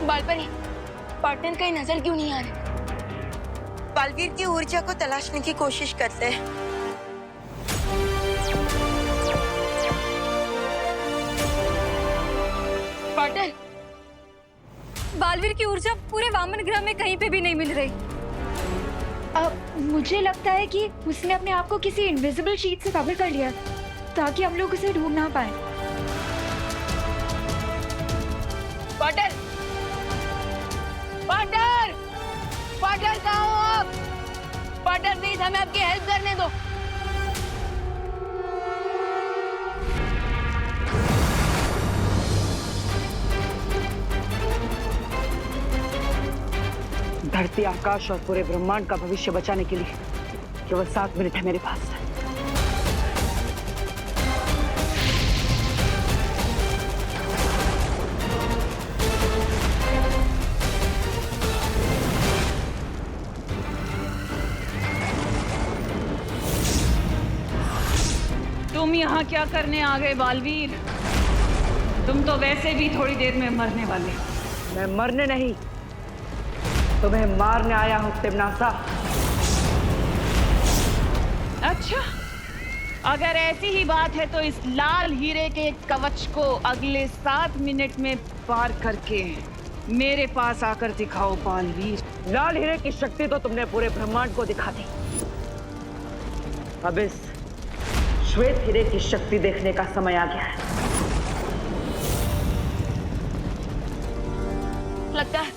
बालपरी, partner कहीं नजर क्यों नहीं आ रहे? बालवीर की ऊर्जा को तलाशने की कोशिश करते हैं। पार्टनर, बालवीर की ऊर्जा पूरे वामन ग्रह में कहीं पे भी नहीं मिल रही। मुझे लगता है कि उसने अपने आप को किसी इनविजिबल शीट से कवर कर लिया ताकि हम लोग उसे ढूंढ ना पाए। पार्टनर, पार्टनर, पार्टनर कहाँ हो आप? पार्टनर प्लीज हमें आपकी हेल्प करने दो। धरती, आकाश और पूरे ब्रह्मांड का भविष्य बचाने के लिए केवल 7 मिनट है मेरे पास। तुम यहाँ क्या करने आ गए बालवीर? तुम तो वैसे भी थोड़ी देर में मरने वाले। मैं मरने नहीं, तुम्हें मारने आया हूं तिम्नासा। अच्छा, अगर ऐसी ही बात है तो इस लाल हीरे के कवच को अगले 7 मिनट में पार करके मेरे पास आकर दिखाओ बालवीर। लाल हीरे की शक्ति तो तुमने पूरे ब्रह्मांड को दिखा दी। अब इस श्वेत हीरे की शक्ति देखने का समय आ गया है। लगता है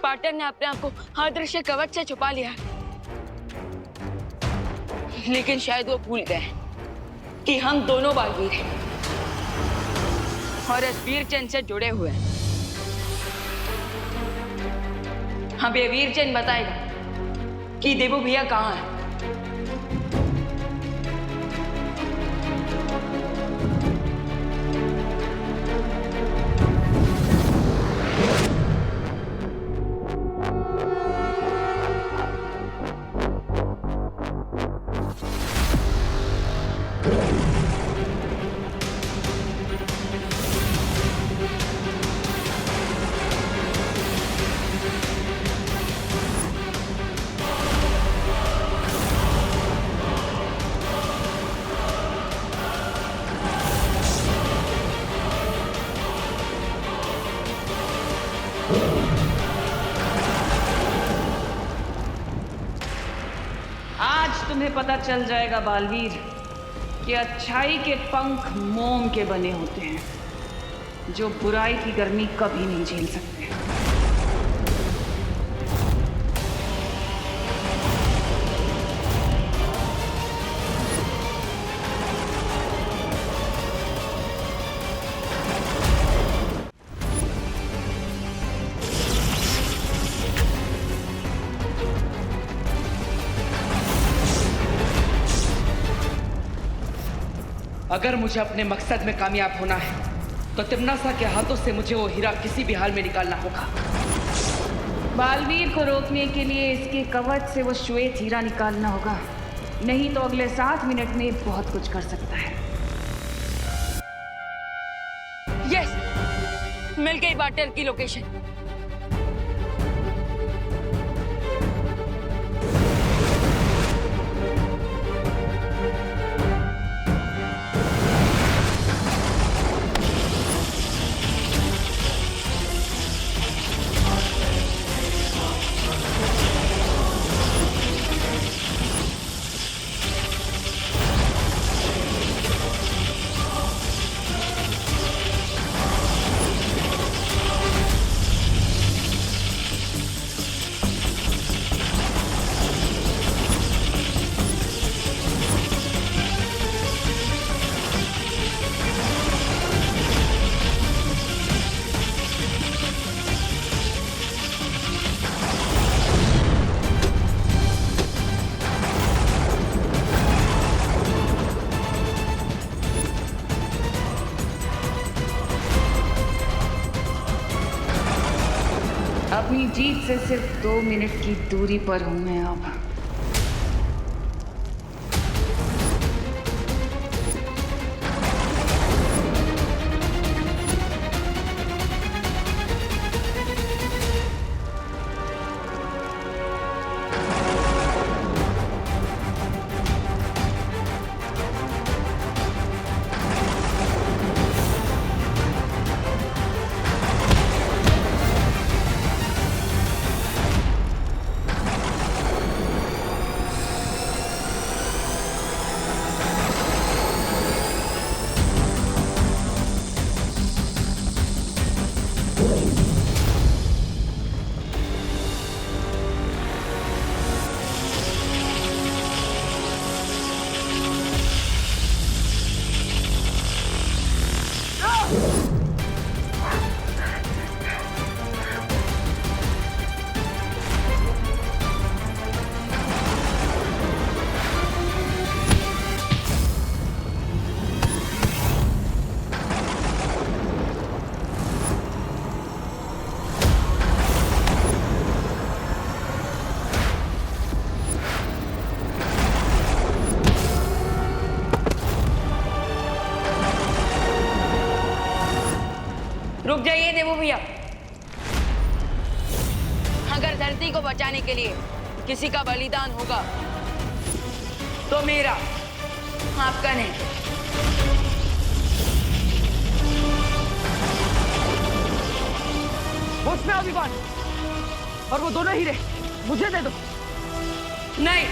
पार्टनर ने अपने आप को अदृश्य कवच से छुपा लिया, लेकिन शायद वो भूल गए कि हम दोनों बालवीर हैं और इस वीर चंद से जुड़े हुए हैं। हमें ये वीर चंद बताएगा कि देवू भैया कहाँ है। तुम्हें पता चल जाएगा बालवीर कि अच्छाई के पंख मोम के बने होते हैं जो बुराई की गर्मी कभी नहीं झेल सकते। अगर मुझे अपने मकसद में कामयाब होना है तो तिम्नासा के हाथों से मुझे वो हीरा किसी भी हाल में निकालना होगा। बालवीर को रोकने के लिए इसके कवच से वो श्वेत हीरा निकालना होगा, नहीं तो अगले 7 मिनट में बहुत कुछ कर सकता है। यस, मिल गई पार्टनर की लोकेशन। अपनी जीत से सिर्फ 2 मिनट की दूरी पर हूं मैं अब। रुक जाइए देवू भैया। अगर धरती को बचाने के लिए किसी का बलिदान होगा तो मेरा, आपका नहीं। उसमें अभिमान और वो दोनों हीरे मुझे दे दो। नहीं,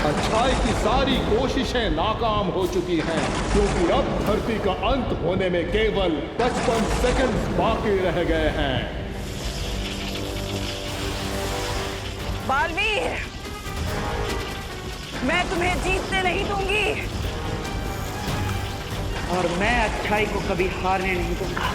अच्छाई की सारी कोशिशें नाकाम हो चुकी हैं, क्योंकि अब धरती का अंत होने में केवल 55 सेकंड्स बाकी रह गए हैं। बालवीर, मैं तुम्हें जीतने नहीं दूंगी और मैं अच्छाई को कभी हारने नहीं दूंगा।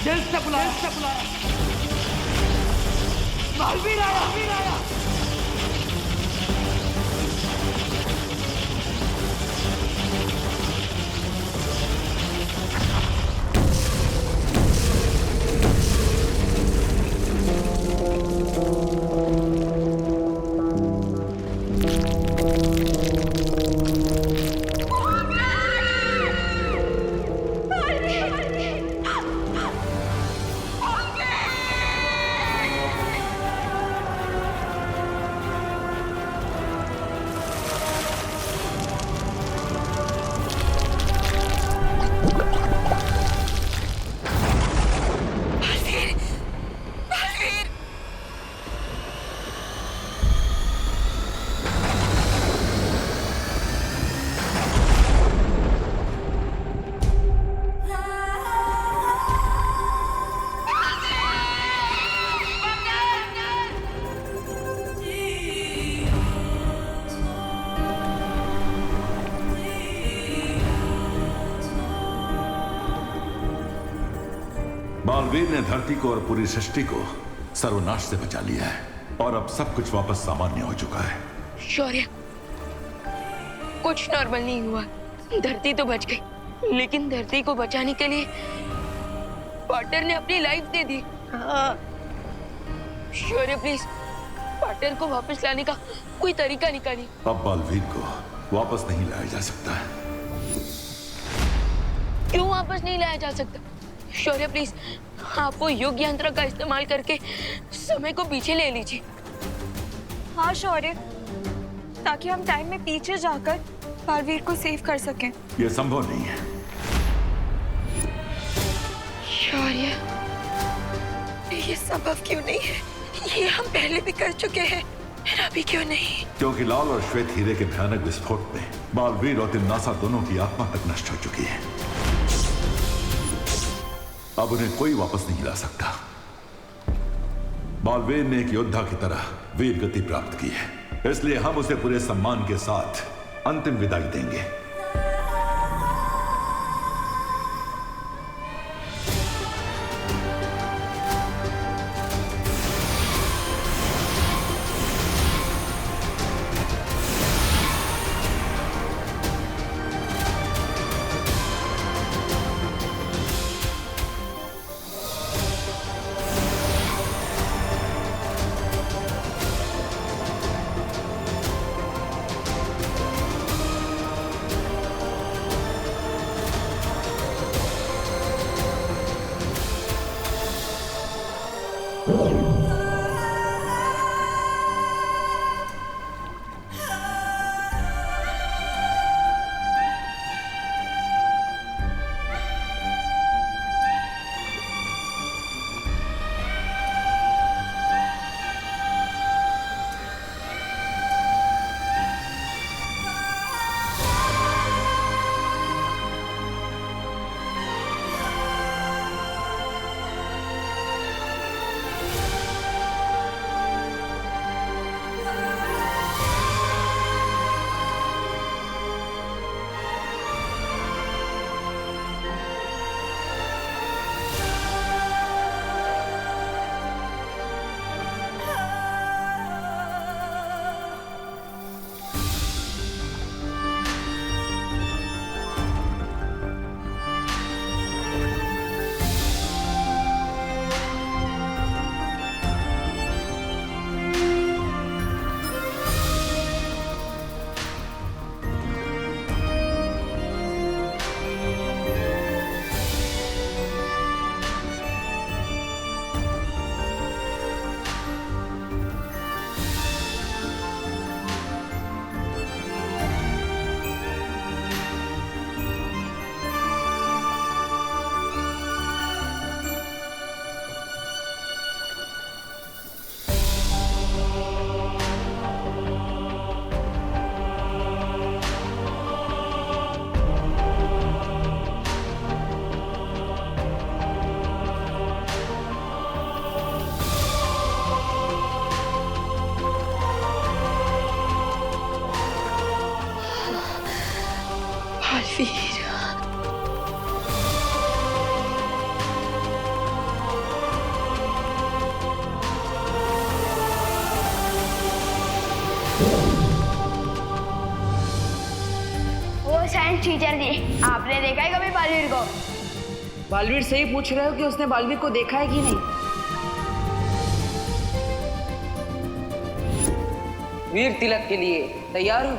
दिल से बुलाया, बालवीर आया। बालवीर ने धरती को और पूरी सृष्टि को सर्वनाश से बचा लिया है और अब सब कुछ वापस सामान्य हो चुका है। शौर्य, कुछ नॉर्मल नहीं हुआ। धरती तो बच गई, लेकिन धरती को बचाने के लिए पार्टनर ने अपनी लाइफ दे दी। हाँ। शौर्य प्लीज, पार्टनर को वापस लाने का कोई तरीका निकालिए। अब बालवीर को वापस नहीं लाया जा सकता है। क्यों वापस नहीं लाया जा सकता? शौर्य प्लीज, आप वो योग यंत्र का इस्तेमाल करके समय को पीछे ले लीजिए। हाँ शौर्य, ताकि हम टाइम में पीछे जाकर बालवीर को सेव कर सकें। यह संभव नहीं है। शौर्य, ये संभव क्यों नहीं है? ये हम पहले भी कर चुके हैं, फिर अभी क्यों नहीं? क्योंकि लाल और श्वेत हीरे के भयानक विस्फोट में बालवीर और तिम्नासा दोनों की आत्मा तक नष्ट हो चुकी है। अब उन्हें कोई वापस नहीं ला सकता। बालवीर ने एक योद्धा की तरह वीर गति प्राप्त की है, इसलिए हम उसे पूरे सम्मान के साथ अंतिम विदाई देंगे। साइंस टीचर जी, आपने देखा है कभी बालवीर को? बालवीर से ही पूछ रहे हो कि उसने बालवीर को देखा है कि नहीं? वीर तिलक के लिए तैयार हो?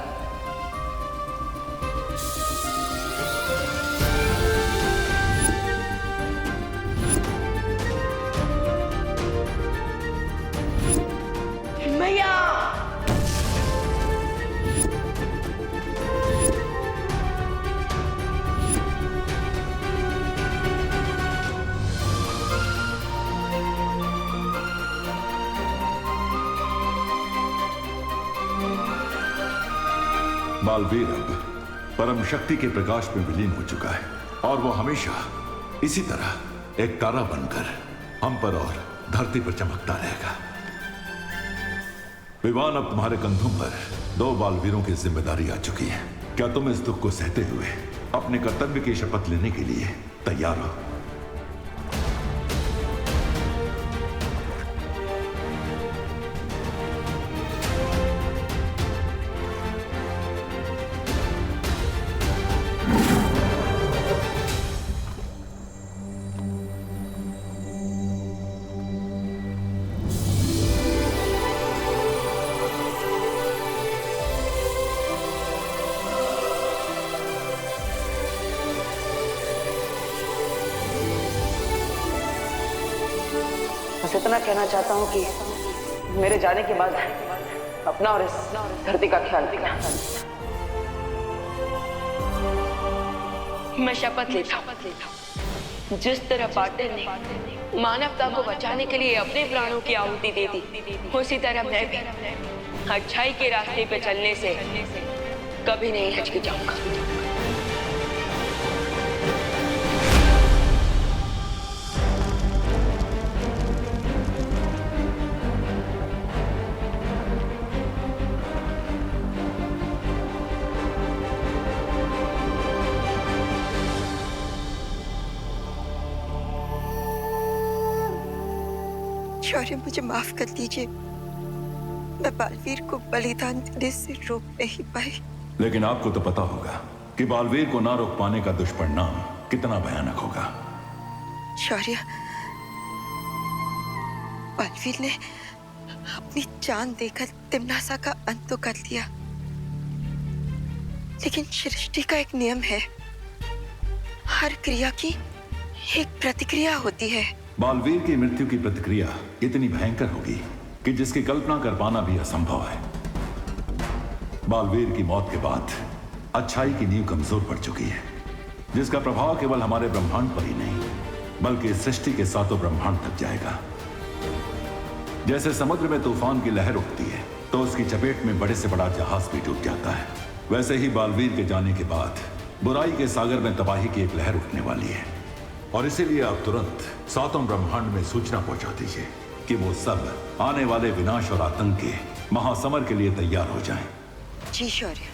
बालवीर अब परम शक्ति के प्रकाश में विलीन हो चुका है और वो हमेशा इसी तरह एक तारा बनकर हम पर और धरती पर चमकता रहेगा। विवान, अब तुम्हारे कंधों पर 2 बालवीरों की जिम्मेदारी आ चुकी है। क्या तुम इस दुख को सहते हुए अपने कर्तव्य की शपथ लेने के लिए तैयार हो? इतना कहना चाहता हूँ कि मेरे जाने के बाद अपना और इस धरती का ख्याल रखना। मैं शपथ लेता हूँ, जिस तरह पार्टनर ने मानवता को बचाने के लिए अपने प्राणों की आहुति दे दी, उसी तरह मैं भी अच्छाई के रास्ते पे चलने से कभी नहीं हिचकिचाऊंगा। शौर्य, मुझे माफ कर दीजिए, मैं बालवीर को बलिदान देने से रोक नहीं पाई। लेकिन आपको तो पता होगा कि बालवीर को ना रोक पाने का दुष्परिणाम कितना भयानक होगा। शौर्य, बालवीर ने अपनी जान देकर तिम्नासा का अंत तो कर दिया, लेकिन सृष्टि का एक नियम है, हर क्रिया की एक प्रतिक्रिया होती है। बालवीर की मृत्यु की प्रतिक्रिया इतनी भयंकर होगी कि जिसकी कल्पना कर पाना भी असंभव है। बालवीर की मौत के बाद अच्छाई की नींव कमजोर पड़ चुकी है, जिसका प्रभाव केवल हमारे ब्रह्मांड पर ही नहीं बल्कि सृष्टि के सातों ब्रह्मांड तक जाएगा। जैसे समुद्र में तूफान की लहर उठती है तो उसकी चपेट में बड़े से बड़ा जहाज भी डूब जाता है, वैसे ही बालवीर के जाने के बाद बुराई के सागर में तबाही की एक लहर उठने वाली है। और इसीलिए आप तुरंत सातों ब्रह्मांड में सूचना पहुंचा दीजिए कि वो सब आने वाले विनाश और आतंक के महासमर के लिए तैयार हो जाएं। जी शौर्य।